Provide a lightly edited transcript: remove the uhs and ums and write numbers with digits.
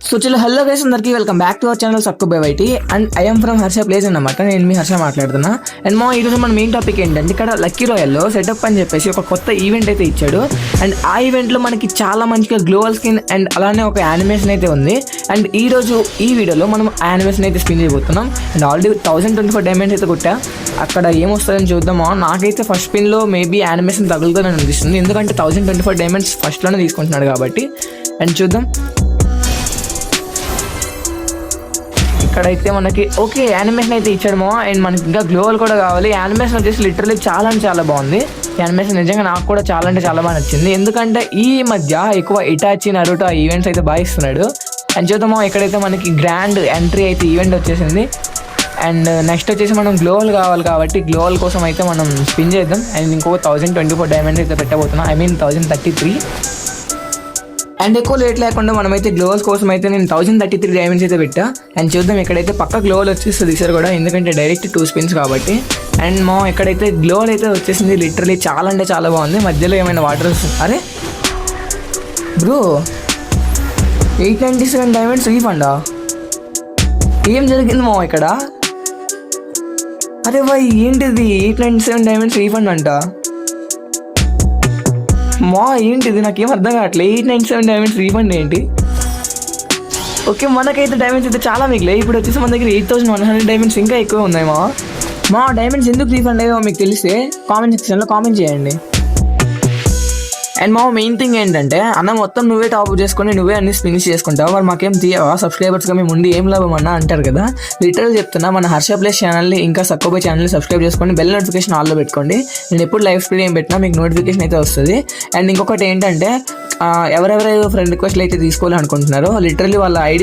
So చలో hello guys, అందరికీ welcome back to our channel సక్కు బై వైటీ. And I'm from Harsha place అన్నమాట. నేను మీ హర్ష మాట్లాడుతున్నా. అండ్ మా ఈరోజు మన మెయిన్ టాపిక్ ఏంటంటే, ఇక్కడ లక్కీ రాయల్లో సెటప్ అని చెప్పేసి ఒక కొత్త ఈవెంట్ అయితే ఇచ్చాడు. అండ్ ఆ ఈవెంట్లో మనకి చాలా మంచిగా గ్లోవల్ స్కిన్ అండ్ అలానే ఒక యానిమేషన్ అయితే ఉంది. అండ్ ఈరోజు ఈ వీడియోలో మనం ఆ యానిమేషన్ అయితే స్పిన్ చేయబోతున్నాం. అండ్ ఆల్రెడీ 1024 డైమండ్స్ అయితే కొట్టా. అక్కడ ఏమొస్తుందని చూద్దామా. నాకైతే ఫస్ట్ స్పిన్లో మేబీ యానిమేషన్ తగులుతుందని అనిపిస్తుంది, ఎందుకంటే 1024 డైమండ్స్ ఫస్ట్లోనే తీసుకుంటున్నాడు కాబట్టి. అండ్ చూద్దాం. ఇక్కడైతే మనకి ఓకే యానిమేషన్ అయితే ఇచ్చాడమో. అండ్ మనకి ఇంకా గ్లోవల్ కూడా కావాలి. యానిమేషన్ వచ్చేసి లిటరలీ చాలా అంటే చాలా బాగుంది. యానిమేషన్ నిజంగా నాకు కూడా చాలా అంటే చాలా బాగా నచ్చింది, ఎందుకంటే ఈ మధ్య ఎక్కువ ఇటాచి నరుటో ఆ ఈవెంట్స్ అయితే బాగా ఇస్తున్నాడు. అండ్ చూద్దామో, ఇక్కడైతే మనకి గ్రాండ్ ఎంట్రీ అయితే ఈవెంట్ వచ్చేసింది. అండ్ నెక్స్ట్ వచ్చేసి మనం గ్లోవల్ కావాలి కాబట్టి గ్లోవల్ కోసం అయితే మనం స్పిన్ చేద్దాం. అండ్ ఇంకో 1024 డైమండ్స్ అయితే పెట్టబోతున్నాం, ఐ మీన్ 1033. అండ్ ఎక్కువ లేట్ లేకుండా మనమైతే గ్లోవల్స్ కోసం అయితే నేను 1033 డైమండ్స్ అయితే పెట్టా. అండ్ చూద్దాం, ఇక్కడైతే పక్క గ్లోవల్ వచ్చేస్తుంది ఈసారి కూడా, ఎందుకంటే డైరెక్ట్ 2 స్పిన్స్ కాబట్టి. అండ్ మా ఇక్కడైతే గ్లోవల్ అయితే వచ్చేసింది. లిటరలీ చాలా అంటే చాలా బాగుంది. మధ్యలో ఏమైనా వాటర్ వస్తుంది. అరే బ్రో, 897 డైమండ్స్ రీఫండా? ఏం జరిగింది మా ఇక్కడ? అరే బాయ్, ఏంటిది 897 డైమండ్స్ రీఫండ్ అంట? మా ఏంటిది, నాకేం అర్థం కావట్లేదు. 897 డైమండ్స్ రీఫండ్ ఏంటి? ఓకే, మనకైతే డైమండ్స్ అయితే చాలా మిగిలాయి. ఇప్పుడు వచ్చేసి మన దగ్గర 8100 డైమండ్స్ ఇంకా ఎక్కువ ఉన్నాయి. మా డైమండ్స్ ఎందుకు రీఫండ్ అయ్యో మీకు తెలిస్తే కామెంట్ సెక్షన్లో కామెంట్ చేయండి. అండ్ మా మెయిన్ థింగ్ ఏంటంటే, అన్న మొత్తం నువ్వే టాప్ చేసుకొని నువ్వే అన్ని ఫినిష్ చేసుకుంటావు, మరి మాకేం తీయవా? సబ్స్క్రైబర్స్గా మేము ఉండి ఏం లాభం అన్నా అంటారు కదా. లిటరల్ చెప్తున్నా, మన హర్ష ప్లేస్ ఛానల్ని ఇంకా సక్కుబై ఛానల్ని సబ్స్క్రైబ్ చేసుకోండి, బెల్ నోటిఫికేషన్ ఆల్లో పెట్టుకోండి. నేను ఎప్పుడు లైవ్ స్ట్రీమ్ పెట్టినా మీకు నోటిఫికేషన్ అయితే వస్తుంది. అండ్ ఇంకొకటి ఏంటంటే, ఎవరెవరైతే ఫ్రెండ్ రిక్వెస్ట్లు అయితే తీసుకోవాలనుకుంటున్నారో లిటరల్లీ వాళ్ళ ఐడి